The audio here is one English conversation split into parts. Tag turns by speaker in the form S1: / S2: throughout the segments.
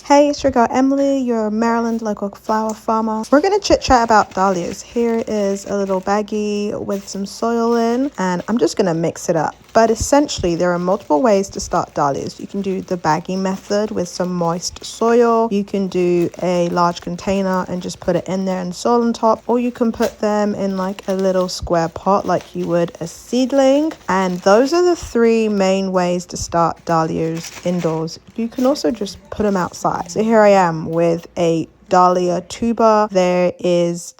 S1: Hey, it's your girl Emily, your Maryland local flower farmer. We're gonna chit chat about dahlias. Here is a little baggie with some soil in, and I'm just gonna mix it up. But essentially, there are multiple ways to start dahlias. You can do the baggie method with some moist soil. You can do a large container and just put it in there and soil on top, or you can put them in like a little square pot like you would a seedling. And those are the three main ways to start dahlias indoors. You can also just put them outside. So here I am with a dahlia tuber. There is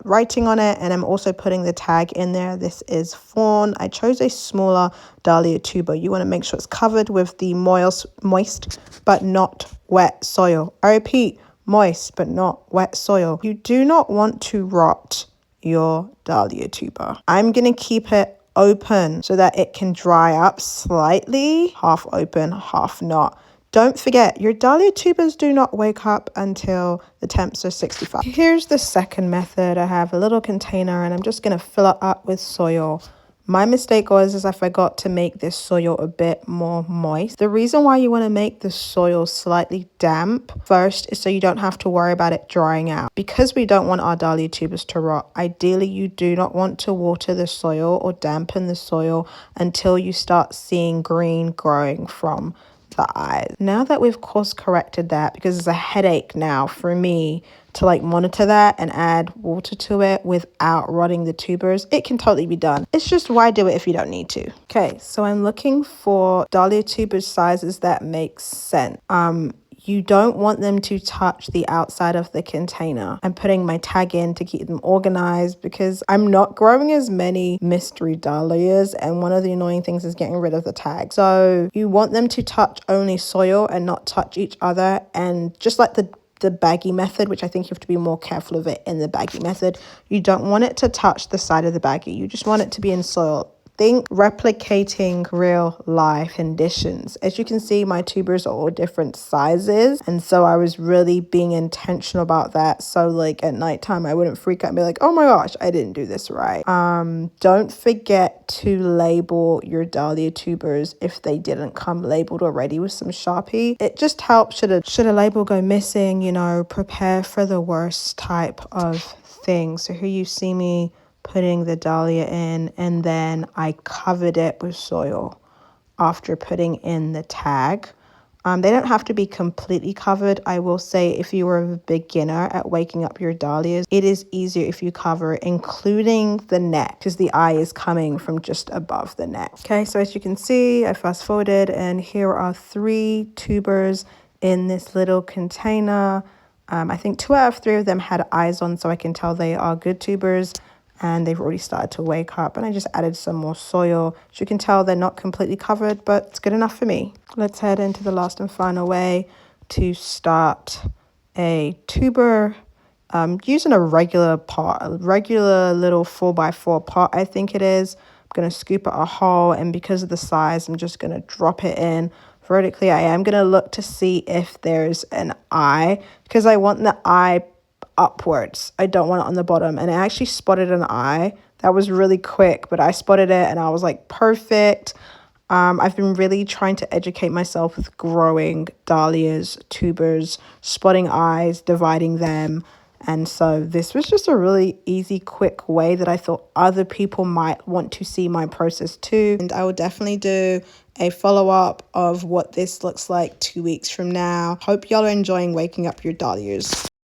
S1: writing on it, and I'm also putting the tag in there. This is fawn. I chose a smaller dahlia tuber. You want to make sure it's covered with the moist but not wet soil. I repeat, moist but not wet soil. You do not want to rot your dahlia tuber. I'm going to keep it open so that it can dry up slightly, half open, half not. Don't forget, your dahlia tubers do not wake up until the temps are 65. Here's the second method. I have a little container and I'm just going to fill it up with soil. My mistake was I forgot to make this soil a bit more moist. The reason why you want to make the soil slightly damp first is so you don't have to worry about it drying out. Because we don't want our dahlia tubers to rot, ideally you do not want to water the soil or dampen the soil until you start seeing green growing from the eyes. Now that we've course corrected that, because it's a headache now for me to like monitor that and add water to it without rotting the tubers, it can totally be done. It's just, why do it if you don't need to? Okay, so I'm looking for dahlia tuber sizes that make sense. You don't want them to touch the outside of the container. I'm putting my tag in to keep them organized because I'm not growing as many mystery dahlias, and one of the annoying things is getting rid of the tag. So you want them to touch only soil and not touch each other. And just like the baggie method, which I think you have to be more careful of it in the baggie method, you don't want it to touch the side of the baggie. You just want it to be in soil. Think replicating real life conditions. As you can see, my tubers are all different sizes, and so I was really being intentional about that. So like at nighttime I wouldn't freak out and be like, oh my gosh, I didn't do this right. Don't forget to label your dahlia tubers if they didn't come labeled already with some Sharpie. It just helps. Should a label go missing, you know, prepare for the worst type of thing. So here you see me putting the dahlia in, and then I covered it with soil after putting in the tag. They don't have to be completely covered. I will say if you are a beginner at waking up your dahlias, it is easier if you cover it, including the neck, because the eye is coming from just above the neck. Okay, so as you can see, I fast forwarded, and here are 3 tubers in this little container. I think 2 out of 3 of them had eyes on, so I can tell they are good tubers. And they've already started to wake up, and I just added some more soil. As you can tell, they're not completely covered, but it's good enough for me. Let's head into the last and final way to start a tuber. Using a regular pot, a regular little 4x4 pot, I think it is. I'm going to scoop out a hole, and because of the size, I'm just going to drop it in vertically. I am going to look to see if there's an eye, because I want the eye upwards. I don't want it on the bottom, and I actually spotted an eye. That was really quick, but I spotted it and I was like, perfect. I've been really trying to educate myself with growing dahlias, tubers, spotting eyes, dividing them. And so this was just a really easy, quick way that I thought other people might want to see my process too. And I will definitely do a follow-up of what this looks like 2 weeks from now. Hope y'all are enjoying waking up your dahlias.